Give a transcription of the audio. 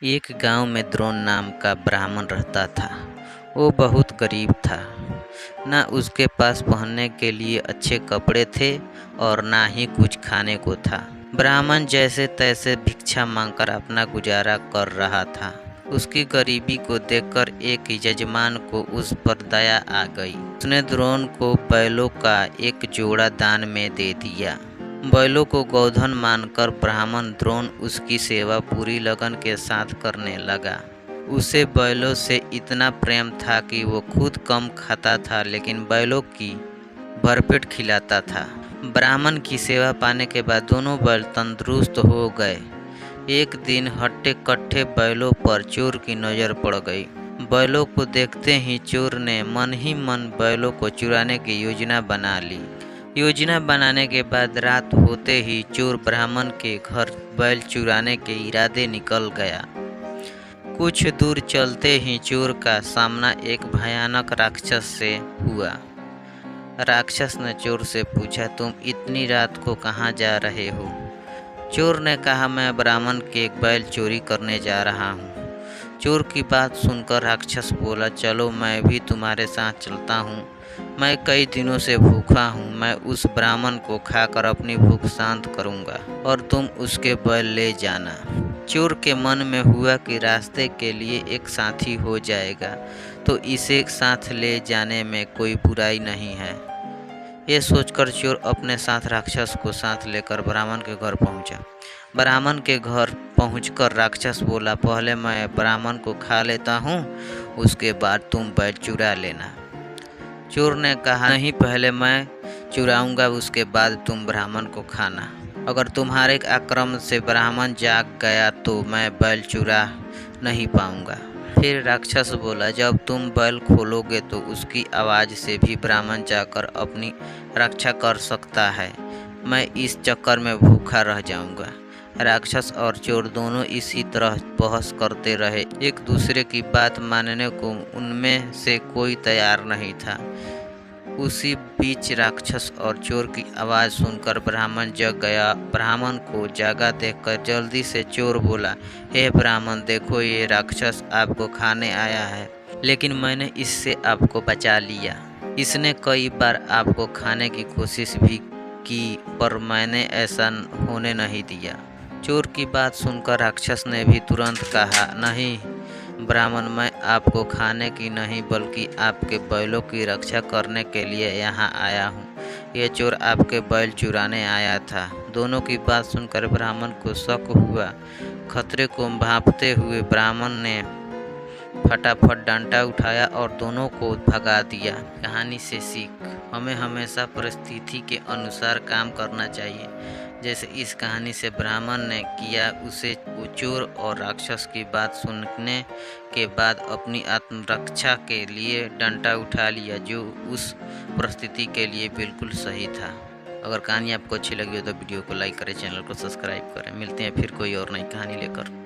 एक गांव में द्रोण नाम का ब्राह्मण रहता था। वो बहुत गरीब था। ना उसके पास पहनने के लिए अच्छे कपड़े थे और ना ही कुछ खाने को था। ब्राह्मण जैसे तैसे भिक्षा मांगकर अपना गुजारा कर रहा था। उसकी गरीबी को देखकर एक यजमान को उस पर दया आ गई। उसने द्रोण को बैलों का एक जोड़ा दान में दे दिया। बैलों को गोधन मानकर ब्राह्मण द्रोण उसकी सेवा पूरी लगन के साथ करने लगा। उसे बैलों से इतना प्रेम था कि वो खुद कम खाता था, लेकिन बैलों की भरपेट खिलाता था। ब्राह्मण की सेवा पाने के बाद दोनों बैल तंदुरुस्त हो गए। एक दिन हट्टे कट्ठे बैलों पर चोर की नज़र पड़ गई। बैलों को देखते ही चोर ने मन ही मन बैलों को चुराने की योजना बना ली। योजना बनाने के बाद रात होते ही चोर ब्राह्मण के घर बैल चुराने के इरादे निकल गया। कुछ दूर चलते ही चोर का सामना एक भयानक राक्षस से हुआ। राक्षस ने चोर से पूछा, तुम इतनी रात को कहाँ जा रहे हो? चोर ने कहा, मैं ब्राह्मण के बैल चोरी करने जा रहा हूँ। चोर की बात सुनकर राक्षस बोला, चलो मैं भी तुम्हारे साथ चलता हूँ। मैं कई दिनों से भूखा हूँ। मैं उस ब्राह्मण को खाकर अपनी भूख शांत करूँगा और तुम उसके बैल ले जाना। चोर के मन में हुआ कि रास्ते के लिए एक साथी हो जाएगा तो इसे साथ ले जाने में कोई बुराई नहीं है। ये सोचकर चोर अपने साथ राक्षस को साथ लेकर ब्राह्मण के घर पहुंचा। ब्राह्मण के घर पहुंचकर राक्षस बोला, पहले मैं ब्राह्मण को खा लेता हूं, उसके बाद तुम बैल चुरा लेना। चोर ने कहा, नहीं, पहले मैं चुराऊंगा, उसके बाद तुम ब्राह्मण को खाना। अगर तुम्हारे आक्रमण से ब्राह्मण जाग गया तो मैं बैल चुरा नहीं पाऊंगा। फिर राक्षस बोला, जब तुम बैल खोलोगे तो उसकी आवाज़ से भी ब्राह्मण जाकर अपनी रक्षा कर सकता है। मैं इस चक्कर में भूखा रह जाऊंगा। राक्षस और चोर दोनों इसी तरह बहस करते रहे। एक दूसरे की बात मानने को उनमें से कोई तैयार नहीं था। उसी बीच राक्षस और चोर की आवाज़ सुनकर ब्राह्मण जग गया। ब्राह्मण को जागा देखकर जल्दी से चोर बोला, हे ब्राह्मण, देखो ये राक्षस आपको खाने आया है, लेकिन मैंने इससे आपको बचा लिया। इसने कई बार आपको खाने की कोशिश भी की, पर मैंने ऐसा होने नहीं दिया। चोर की बात सुनकर राक्षस ने भी तुरंत कहा, नहीं ब्राह्मण, मैं आपको खाने की नहीं बल्कि आपके बैलों की रक्षा करने के लिए यहाँ आया हूँ। ये चोर आपके बैल चुराने आया था। दोनों की बात सुनकर ब्राह्मण को शक हुआ। खतरे को भांपते हुए ब्राह्मण ने फटाफट डंडा उठाया और दोनों को भगा दिया। कहानी से सीख, हमें हमेशा परिस्थिति के अनुसार काम करना चाहिए। जैसे इस कहानी से ब्राह्मण ने किया, उसे चोर और राक्षस की बात सुनने के बाद अपनी आत्मरक्षा के लिए डंडा उठा लिया, जो उस परिस्थिति के लिए बिल्कुल सही था। अगर कहानी आपको अच्छी लगी हो तो वीडियो को लाइक करें, चैनल को सब्सक्राइब करें। मिलते हैं फिर कोई और नई कहानी लेकर।